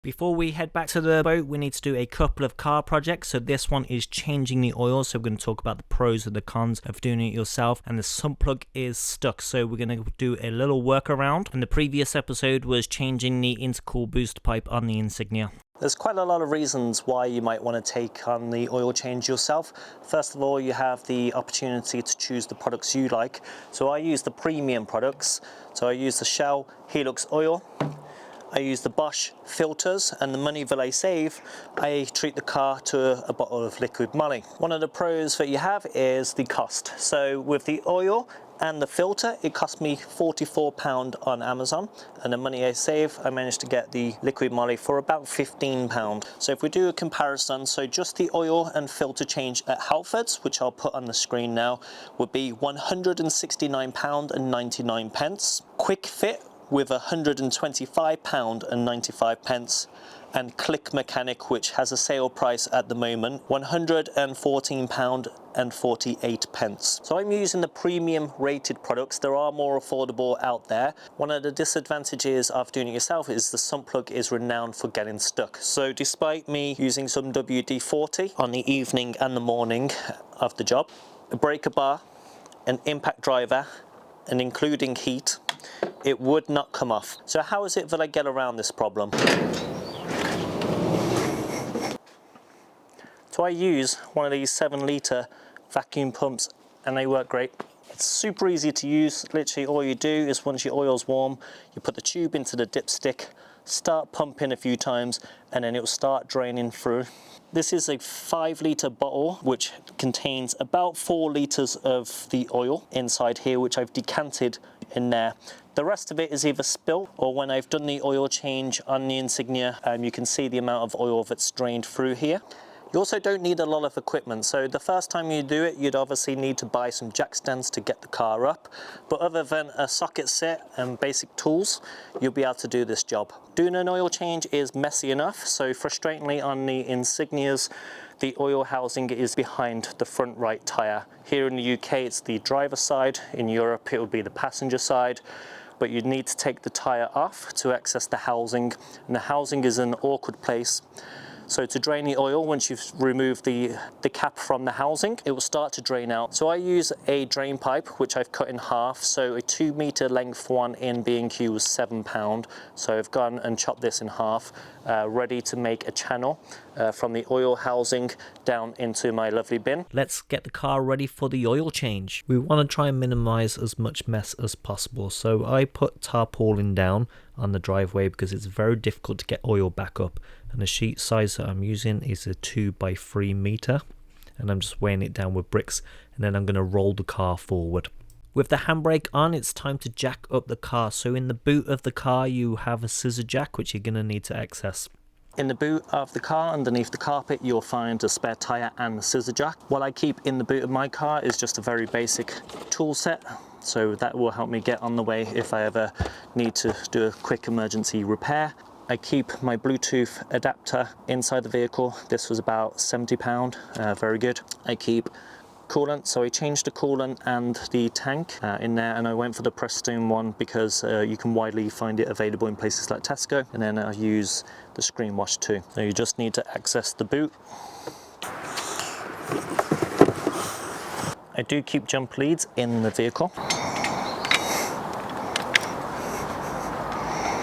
Before we head back to the boat, we need to do a couple of car projects. So this one is changing the oil. So we're going to talk about the pros and the cons of doing it yourself. And the sump plug is stuck. So we're going to do a little workaround. And the previous episode was changing the intercool booster pipe on the Insignia. There's quite a lot of reasons why you might want to take on the oil change yourself. First of all, you have the opportunity to choose the products you like. So I use the premium products. So I use the Shell Helix oil. I use the Bosch filters, and the money that I save, I treat the car to a bottle of liquid moly. One of the pros that you have is the cost. So with the oil and the filter, it cost me £44 on Amazon, and the money I save, I managed to get the liquid moly for about £15. So if we do a comparison, so just the oil and filter change at Halfords, which I'll put on the screen now, would be £169.99. Quick fit with £125.95, and Click Mechanic, which has a sale price at the moment, £114.48. So I'm using the premium rated products. There are more affordable out there. One of the disadvantages of doing it yourself is the sump plug is renowned for getting stuck. So despite me using some WD-40 on the evening and the morning of the job, a breaker bar, an impact driver, and including heat, it would not come off. So how is it that I get around this problem? So I use one of these 7-litre vacuum pumps, and they work great. It's super easy to use. Literally all you do is, once your oil's warm, you put the tube into the dipstick, start pumping a few times, and then it will start draining through. This is a 5-litre bottle which contains about 4 litres of the oil inside here, which I've decanted in there. The rest of it is either spilt, or when I've done the oil change on the Insignia, you can see the amount of oil that's drained through here. You also don't need a lot of equipment. So the first time you do it, you'd obviously need to buy some jack stands to get the car up. But other than a socket set and basic tools, you'll be able to do this job. Doing an oil change is messy enough. So frustratingly, on the Insignias, the oil housing is behind the front right tyre. Here in the UK, it's the driver's side. In Europe, it would be the passenger side. But you'd need to take the tyre off to access the housing. And the housing is an awkward place. So to drain the oil, once you've removed the cap from the housing, it will start to drain out. So I use a drain pipe, which I've cut in half. So a 2-metre length one in B&Q was £7. So I've gone and chopped this in half, ready to make a channel from the oil housing down into my lovely bin. Let's get the car ready for the oil change. We want to try and minimize as much mess as possible. So I put tarpaulin down on the driveway because it's very difficult to get oil back up, and the sheet size that I'm using is a 2x3 meter, and I'm just weighing it down with bricks, and then I'm going to roll the car forward. With the handbrake on, it's time to jack up the car. So in the boot of the car, you have a scissor jack, which you're going to need to access. In the boot of the car, underneath the carpet, you'll find a spare tyre and the scissor jack. What I keep in the boot of my car is just a very basic tool set. So that will help me get on the way if I ever need to do a quick emergency repair. I keep my Bluetooth adapter inside the vehicle. This was about £70, very good. I keep coolant, so I changed the coolant and the tank in there, and I went for the Prestone one because you can widely find it available in places like Tesco. And then I use the screen wash too. So you just need to access the boot. I do keep jump leads in the vehicle.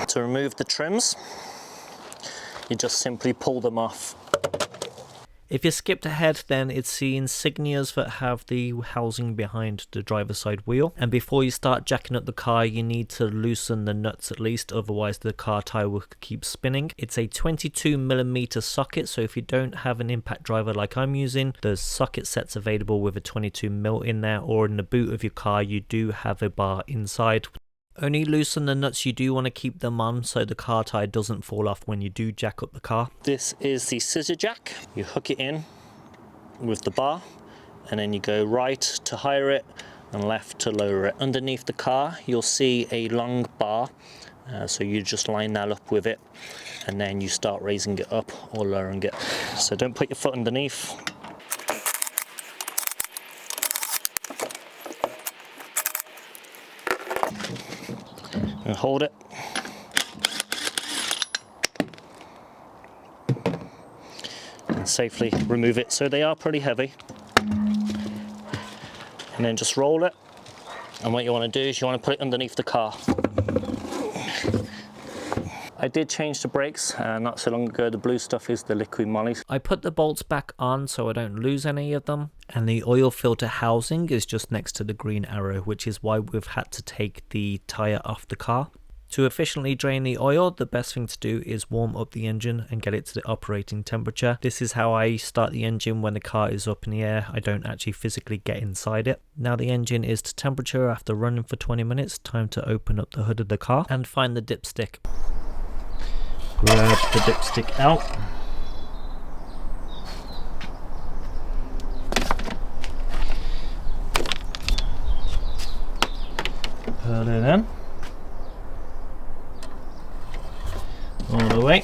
To remove the trims, you just simply pull them off. If you skipped ahead, then it's the Insignias that have the housing behind the driver's side wheel. And before you start jacking up the car, you need to loosen the nuts at least, otherwise the car tyre will keep spinning. It's a 22mm socket, so if you don't have an impact driver like I'm using, the socket set's available with a 22mm in there, or in the boot of your car you do have a bar inside. Only loosen the nuts you do want to keep them on so the car tyre doesn't fall off when you do jack up the car. This is the scissor jack. You hook it in with the bar, and then you go right to higher it and left to lower it. Underneath the car you'll see a long bar, so you just line that up with it, and then you start raising it up or lowering it. So don't put your foot underneath. And hold it. and safely remove it. So they are pretty heavy. And then just roll it. And what you want to do is you want to put it underneath the car. I did change the brakes not so long ago. The blue stuff is the liquid moly. I put the bolts back on so I don't lose any of them. And the oil filter housing is just next to the green arrow, which is why we've had to take the tyre off the car. To efficiently drain the oil, the best thing to do is warm up the engine and get it to the operating temperature. This is how I start the engine when the car is up in the air. I don't actually physically get inside it. Now the engine is to temperature after running for 20 minutes. Time to open up the hood of the car and find the dipstick. Grab the dipstick out. Put it in. All the way.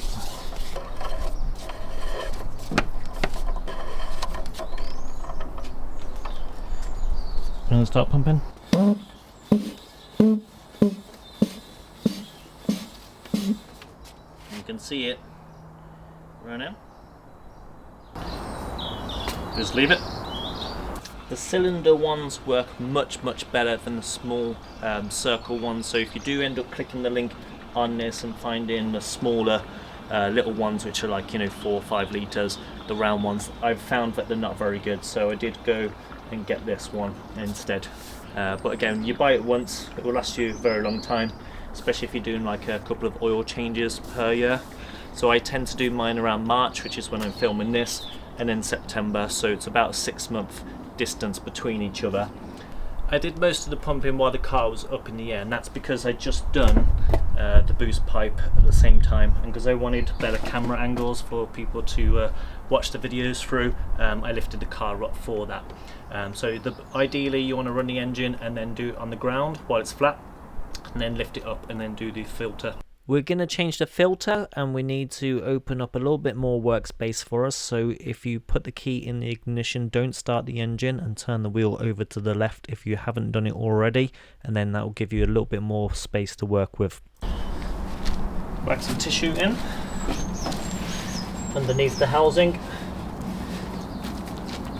And start pumping. You can see it running. Just leave it. The cylinder ones work much better than the small circle ones, so if you do end up clicking the link on this and finding the smaller little ones, which are like 4 or 5 litres, the round ones, I've found that they're not very good, so I did go and get this one instead. But again, you buy it once, it will last you a very long time, especially if you're doing like a couple of oil changes per year. So I tend to do mine around March, which is when I'm filming this, and then September, so it's about a 6-month distance between each other. I did most of the pumping while the car was up in the air, and that's because I'd just done the boost pipe at the same time, and because I wanted better camera angles for people to watch the videos through, I lifted the car up for that. So ideally you want to run the engine and then do it on the ground while it's flat, and then lift it up and then do the filter. We're going to change the filter, and we need to open up a little bit more workspace for us. So if you put the key in the ignition, don't start the engine and turn the wheel over to the left if you haven't done it already, and then that will give you a little bit more space to work with. Whack some tissue in underneath the housing.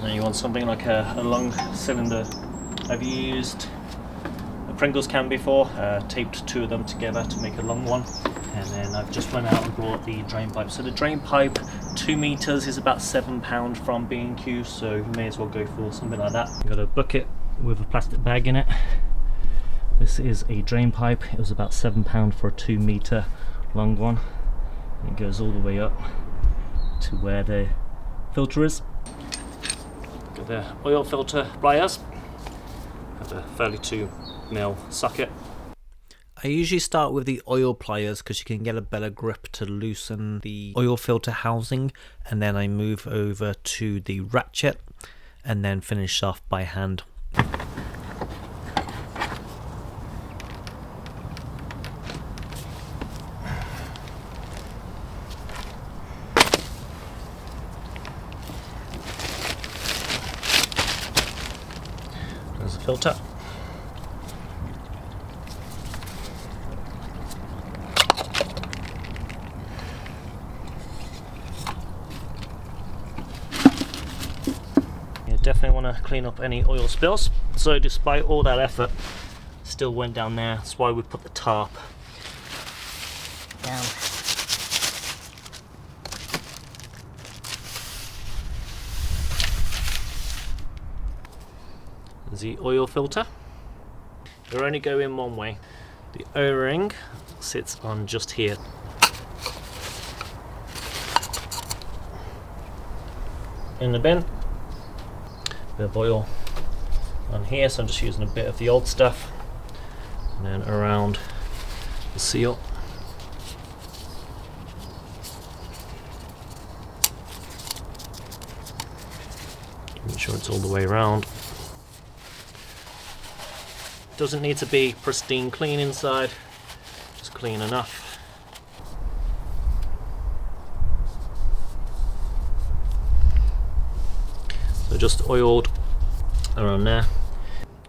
Now you want something like a long cylinder. I've used a Pringles can before, taped 2 of them together to make a long one, and then I've just went out and brought the drain pipe. So the drain pipe, 2 meters, is about £7 from B&Q, so you may as well go for something like that. I've got a bucket with a plastic bag in it. This is a drain pipe. It was about £7 for a 2 meter long one. It goes all the way up to where the filter is. Got the oil filter pliers. Have a 32mm socket. I usually start with the oil pliers because you can get a better grip to loosen the oil filter housing, and then I move over to the ratchet and then finish off by hand. There's the filter. Definitely want to clean up any oil spills. So despite all that effort, still went down there. That's why we put the tarp down. There's the oil filter. They're only go in one way. The O-ring sits on just here. In the bin. Bit of oil on here, so I'm just using a bit of the old stuff, and then around the seal. Make sure it's all the way around. Doesn't need to be pristine clean inside, just clean enough. So just oiled around there.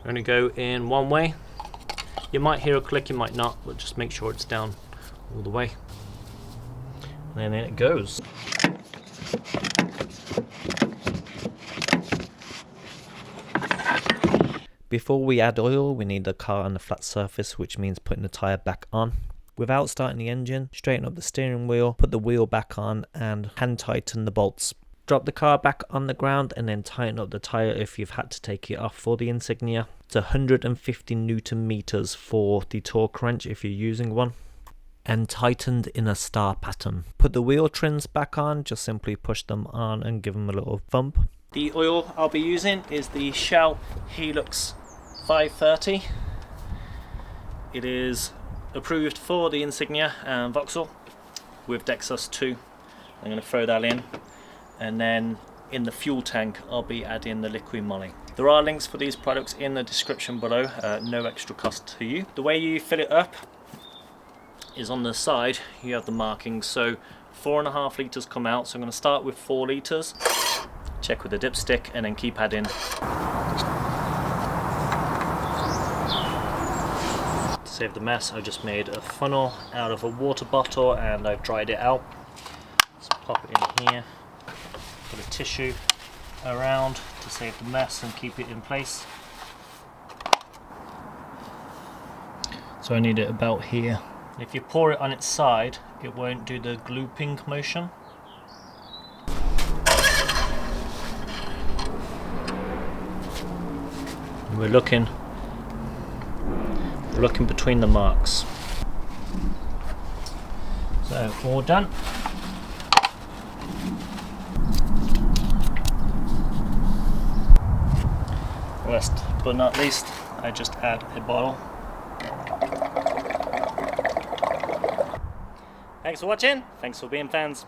Only go in one way. You might hear a click, you might not, but just make sure it's down all the way. And then it goes. Before we add oil, we need the car on a flat surface, which means putting the tyre back on. Without starting the engine, straighten up the steering wheel, put the wheel back on and hand tighten the bolts. Drop the car back on the ground and then tighten up the tyre if you've had to take it off for the Insignia. It's 150 Newton meters for the torque wrench if you're using one, and tightened in a star pattern. Put the wheel trims back on, just simply push them on and give them a little thump. The oil I'll be using is the Shell Helix 530. It is approved for the Insignia and Vauxhall with Dexus 2. I'm going to throw that in, and then in the fuel tank I'll be adding the liquid moly. There are links for these products in the description below, no extra cost to you. The way you fill it up is on the side you have the markings, so 4.5 litres come out, so I'm going to start with 4 litres, check with the dipstick and then keep adding. To save the mess, I just made a funnel out of a water bottle and I've dried it out. Let's pop it in here, put a tissue around to save the mess and keep it in place. So I need it about here. If you pour it on its side, it won't do the glooping motion. And we're looking between the marks. So all done. Last but not least, I just add a bottle. Thanks for watching, thanks for being fans.